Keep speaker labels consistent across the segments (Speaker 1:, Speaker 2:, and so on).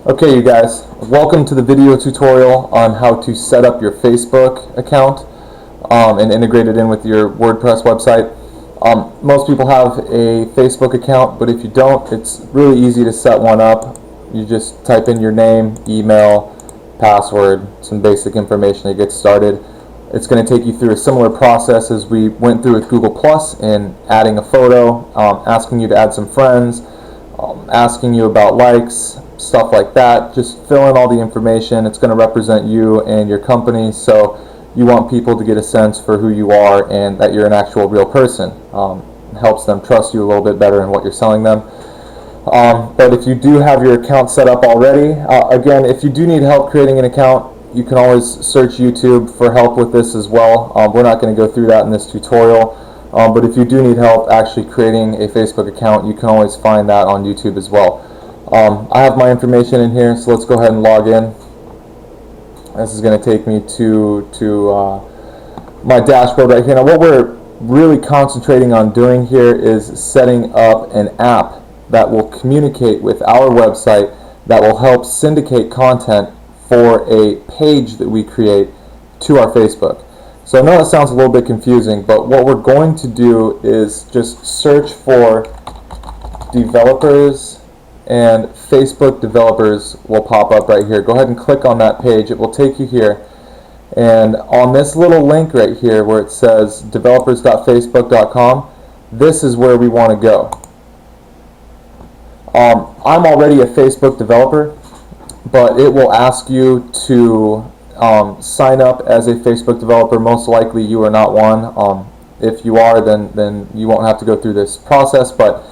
Speaker 1: Okay, you guys, welcome to the video tutorial on how to set up your Facebook account and integrate it in with your WordPress website. Most people have a Facebook account, but if you don't, it's really easy to set one up. You just type in your name, email, password, some basic information to get started. It's going to take you through a similar process as we went through with Google Plus in adding a photo, asking you to add some friends, asking you about likes, stuff like that. Just fill in all the information. It's going to represent you and your company, so you want people to get a sense for who you are and that you're an actual real person. Helps them trust you a little bit better in what you're selling them. But if you do have your account set up already, again, if you do need help creating an account, you can always search YouTube for help with this as well. We're not going to go through that in this tutorial, but if you do need help actually creating a Facebook account, you can always find that on YouTube as well. I have my information in here, so let's go ahead and log in. This is going to take me to my dashboard right here. Now, what we're really concentrating on doing here is setting up an app that will communicate with our website that will help syndicate content for a page that we create to our Facebook. So I know that sounds a little bit confusing, but what we're going to do is just search for developers, and Facebook developers will pop up right here. Go ahead and click on that page. It will take you here, and on this little link right here where it says developers.facebook.com, this is where we want to go. I'm already a Facebook developer, but it will ask you to sign up as a Facebook developer. Most likely you are not one. If you are, then you won't have to go through this process, but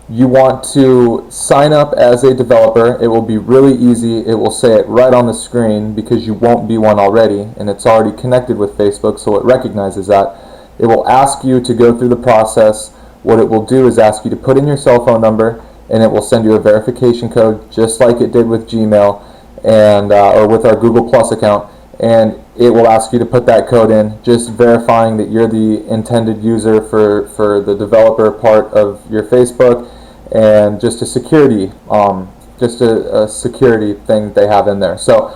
Speaker 1: you want to sign up as a developer. It will be really easy. It will say it right on the screen because you won't be one already, and it's already connected with Facebook, so it recognizes that. It will ask you to go through the process. What it will do is ask you to put in your cell phone number, and it will send you a verification code just like it did with Gmail and or with our Google Plus account, and it will ask you to put that code in, just verifying that you're the intended user for the developer part of your Facebook, and just a security security thing they have in there. So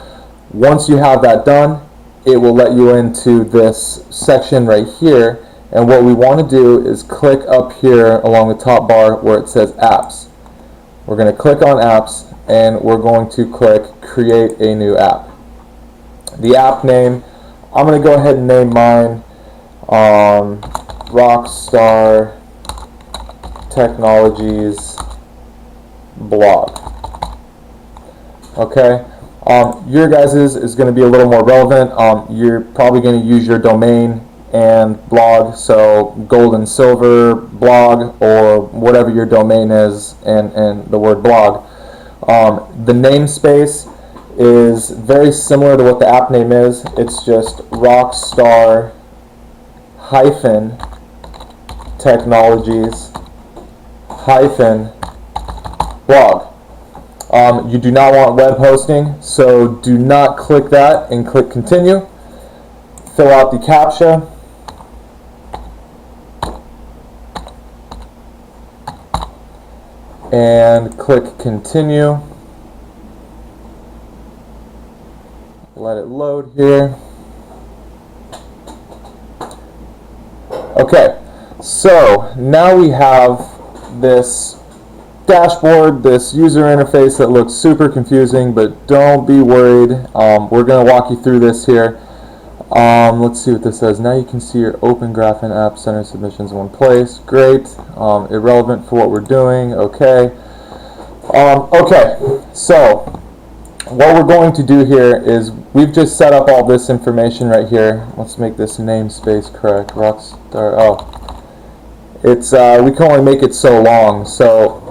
Speaker 1: once you have that done, it will let you into this section right here, and what we want to do is click up here along the top bar where it says apps. We're going to click on apps, and we're going to click create a new app. The app name, I'm going to go ahead and name mine Rockstar Technologies Blog. Okay, your guys' is going to be a little more relevant. You're probably going to use your domain and blog, so gold and silver blog, or whatever your domain is, and the word blog. The namespace is very similar to what the app name is. It's just Rockstar hyphen Technologies hyphen blog. You do not want web hosting, so do not click that and click continue. Fill out the CAPTCHA. And click continue. Let it load here. Okay, so now we have this dashboard, this user interface that looks super confusing, but don't be worried. We're going to walk you through this here. Let's see what this says. Now you can see your Open Graph and App Center submissions in one place. Great. Irrelevant for what we're doing. Okay. Okay, so what we're going to do here is we've just set up all this information right here. Let's make this namespace correct. Rockstar. Oh, it's we can only make it so long. So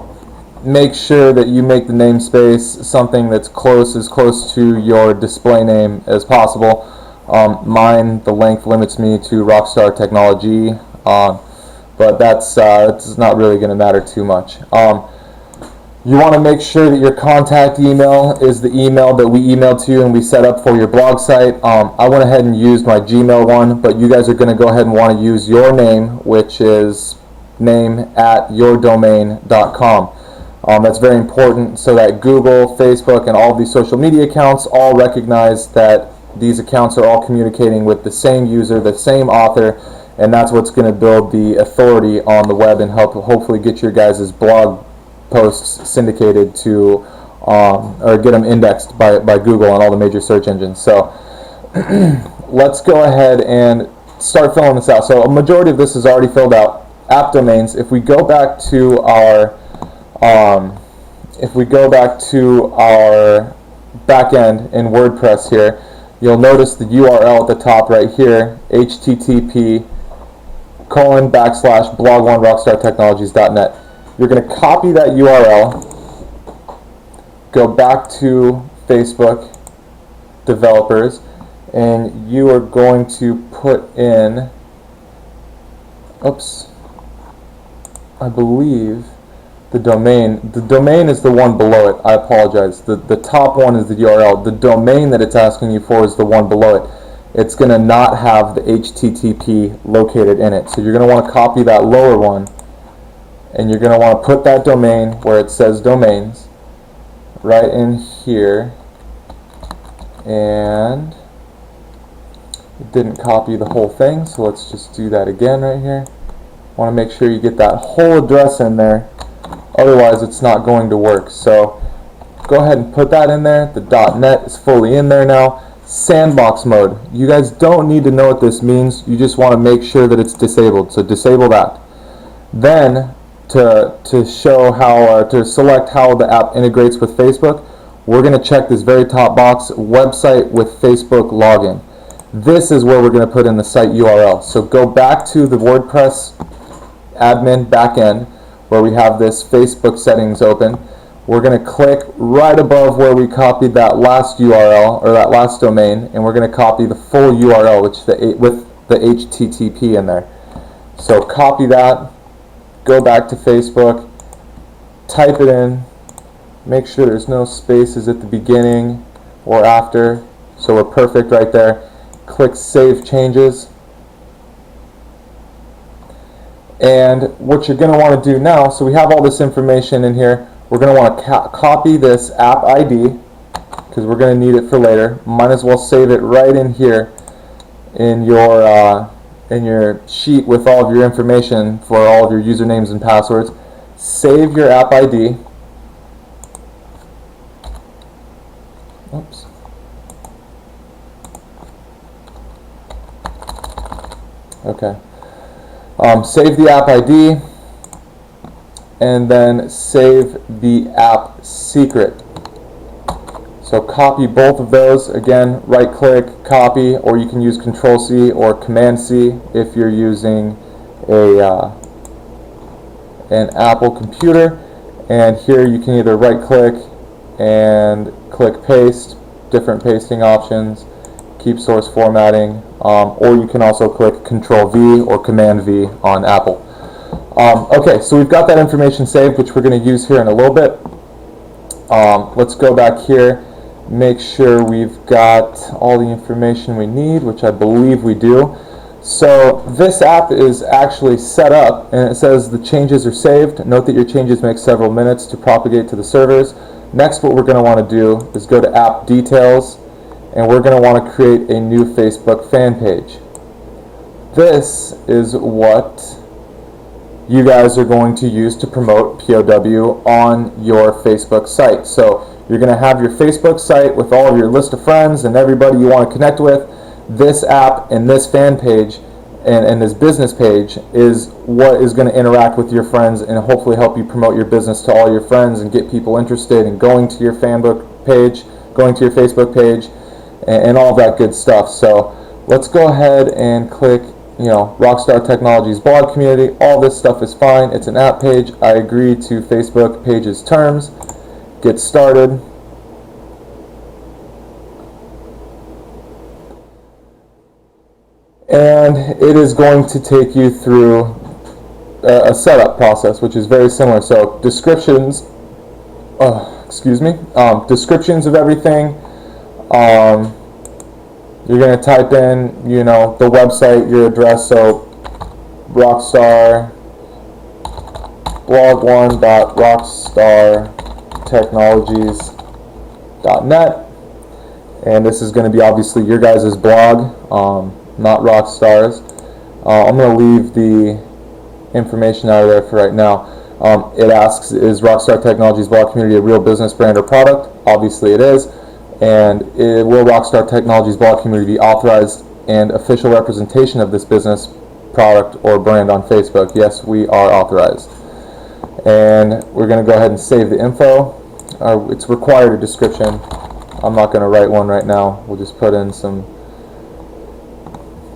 Speaker 1: make sure that you make the namespace something that's as close to your display name as possible. Mine, the length limits me to Rockstar Technology, but that's it's not really going to matter too much. You want to make sure that your contact email is the email that we emailed to you and we set up for your blog site. I went ahead and used my Gmail one, but you guys are going to go ahead and want to use your name, which is name@yourdomain.com. That's very important so that Google, Facebook, and all of these social media accounts all recognize that these accounts are all communicating with the same user, the same author, and that's what's going to build the authority on the web and help hopefully get your guys' blog posts syndicated to or get them indexed by Google and all the major search engines. So let's go ahead and start filling this out. So a majority of this is already filled out. App domains. If we go back to our back end in WordPress here, you'll notice the URL at the top right here, http://blog1rockstartechnologies.net. You're going to copy that URL, go back to Facebook developers, and you are going to put in, I believe the domain is the one below it. I apologize. The top one is the URL. The domain that it's asking you for is the one below it. It's going to not have the HTTP located in it. So you're going to want to copy that lower one, and you're going to want to put that domain where it says domains right in here. And it didn't copy the whole thing, so let's just do that again right here. Want to make sure you get that whole address in there, otherwise it's not going to work. So go ahead and put that in there. The .net is fully in there now. Sandbox mode. You guys don't need to know what this means. You just want to make sure that it's disabled. So disable that. Then to select how the app integrates with Facebook, we're going to check this very top box, website with Facebook login. This is where we're going to put in the site URL. So go back to the WordPress admin backend where we have this Facebook settings open. We're going to click right above where we copied that last URL or that last domain, and we're going to copy the full URL with the HTTP in there. So copy that, go back to Facebook, type it in, make sure there's no spaces at the beginning or after, so we're perfect right there. Click Save Changes. And what you're going to want to do now, so we have all this information in here, we're going to want to copy this app ID because we're going to need it for later. Might as well save it right in here in your sheet with all of your information for all of your usernames and passwords. Save your app ID. Oops. Okay. Save the app ID and then save the app secret. So copy both of those. Again, right click, copy, or you can use Control C or Command C if you're using an Apple computer. And here you can either right click and click paste, different pasting options, keep source formatting, or you can also click Control V or Command V on Apple. Okay, so we've got that information saved, which we're going to use here in a little bit. Let's go back here, make sure we've got all the information we need, which I believe we do. So this app is actually set up, and it says the changes are saved. Note that your changes make several minutes to propagate to the servers. Next, what we're going to want to do is go to App Details, and we're going to want to create a new Facebook fan page. This is what you guys are going to use to promote POW on your Facebook site. So you're going to have your Facebook site with all of your list of friends and everybody you want to connect with. This app and this fan page and this business page is what is going to interact with your friends and hopefully help you promote your business to all your friends and get people interested in going to your Facebook page, going to your Facebook page, and all of that good stuff. So let's go ahead and click, Rockstar Technologies blog community. All this stuff is fine. It's an app page. I agree to Facebook page's terms. Get started. And it is going to take you through a setup process, which is very similar. So descriptions, descriptions of everything. You're going to type in, the website, your address, so rockstarblog.com. blog1.rockstartechnologies.net, and this is going to be obviously your guys' blog, not Rockstar's. I'm going to leave the information out of there for right now. It asks, is Rockstar Technologies blog community a real business brand or product? Obviously it is. And will Rockstar Technologies blog community be authorized and official representation of this business, product, or brand on Facebook? Yes, we are authorized. And we're going to go ahead and save the info. It's required a description. I'm not going to write one right now. We'll just put in some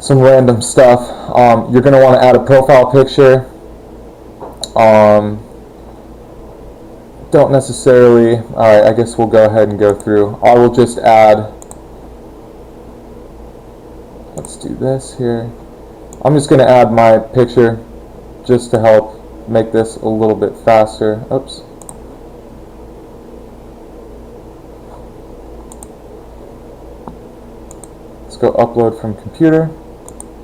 Speaker 1: random stuff. You're going to want to add a profile picture. Don't necessarily, alright, I guess we'll go ahead and go through. I will just add, let's do this here. I'm just going to add my picture just to help make this a little bit faster. Oops. Let's go upload from computer.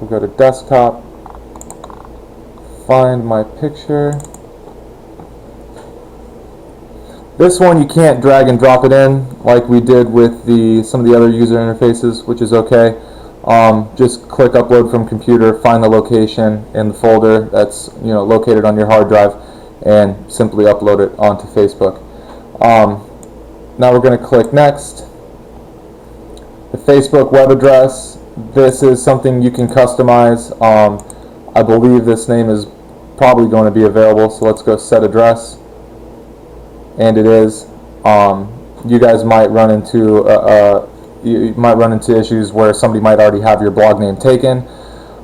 Speaker 1: We'll go to desktop, find my picture. This one you can't drag and drop it in like we did with some of the other user interfaces, which is okay. Just click upload from computer, find the location in the folder that's located on your hard drive, and simply upload it onto Facebook. Now we're going to click next. The Facebook web address, this is something you can customize. I believe this name is probably going to be available, so let's go set address. And it is. You guys might run into issues where somebody might already have your blog name taken,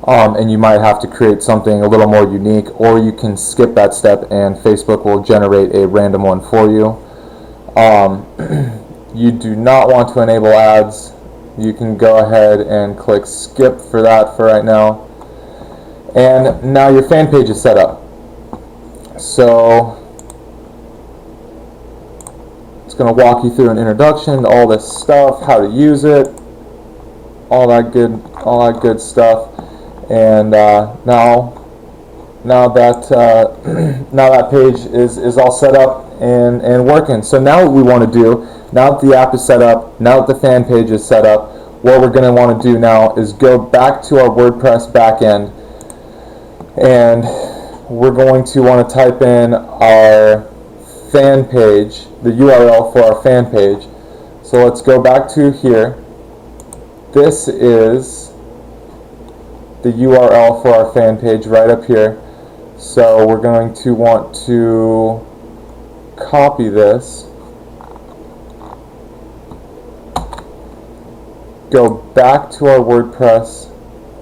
Speaker 1: and you might have to create something a little more unique, or you can skip that step and Facebook will generate a random one for you. You do not want to enable ads. You can go ahead and click skip for that for right now. And now your fan page is set up. So it's going to walk you through an introduction to all this stuff, how to use it, all that good stuff. And now that page is all set up and working. So now what we want to do, now that the app is set up, now that the fan page is set up, what we're going to want to do now is go back to our WordPress backend, and we're going to want to type in our fan page, the URL for our fan page. So let's go back to here. This is the URL for our fan page right up here. So we're going to want to copy this, go back to our WordPress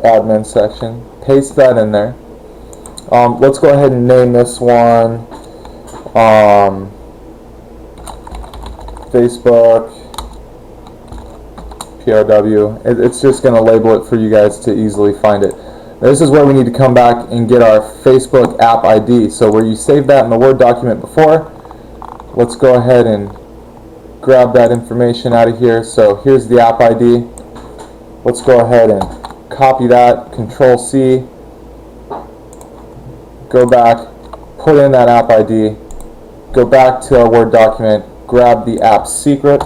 Speaker 1: admin section, paste that in there. Let's go ahead and name this one Facebook PRW. It's just going to label it for you guys to easily find it. This is where we need to come back and get our Facebook app ID. So where you saved that in the Word document before, let's go ahead and grab that information out of here. So here's the app ID. Let's go ahead and copy that, Control C, go back, put in that app ID, go back to our Word document, grab the app secret,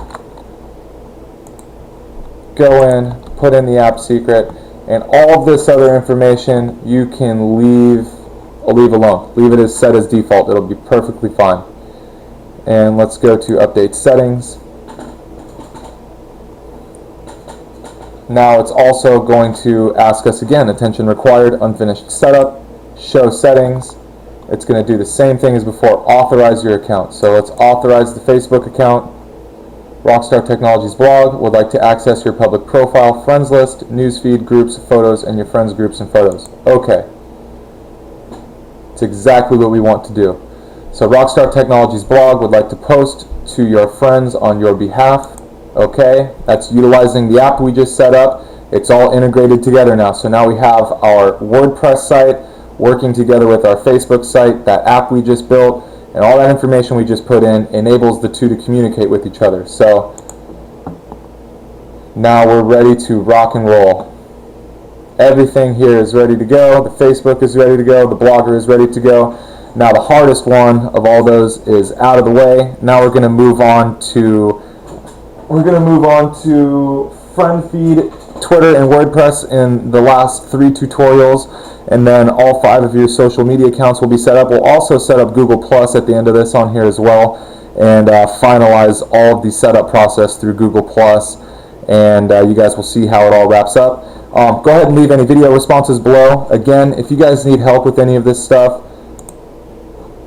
Speaker 1: go in, put in the app secret, and all of this other information you can leave alone. Leave it as set as default. It'll be perfectly fine. And let's go to update settings. Now it's also going to ask us again, attention required, unfinished setup, show settings. It's going to do the same thing as before, authorize your account. So let's authorize the Facebook account. Rockstar Technologies blog would like to access your public profile, friends list, newsfeed, groups, photos, and your friends' groups and photos. Okay. It's exactly what we want to do. So Rockstar Technologies blog would like to post to your friends on your behalf. Okay, that's utilizing the app we just set up. It's all integrated together now. So now we have our WordPress site working together with our Facebook site, that app we just built, and all that information we just put in enables the two to communicate with each other. So now we're ready to rock and roll. Everything here is ready to go. The Facebook is ready to go. The blogger is ready to go. Now the hardest one of all those is out of the way. Now we're going to move on to friend feed, Twitter, and WordPress in the last 3 tutorials, and then all 5 of your social media accounts will be set up. We'll also set up Google Plus at the end of this on here as well, and finalize all of the setup process through Google Plus, and you guys will see how it all wraps up. Go ahead and leave any video responses below. Again, if you guys need help with any of this stuff,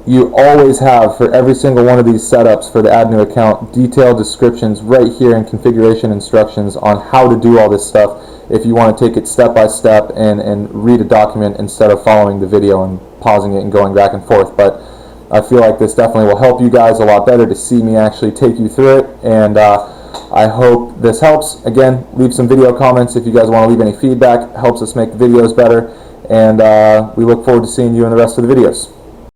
Speaker 1: you always have, for every single one of these setups for the add new account, detailed descriptions right here and configuration instructions on how to do all this stuff if you want to take it step by step and read a document instead of following the video and pausing it and going back and forth. But I feel like this definitely will help you guys a lot better to see me actually take you through it, and I hope this helps. Again, leave some video comments if you guys want to leave any feedback. It helps us make the videos better, and we look forward to seeing you in the rest of the videos.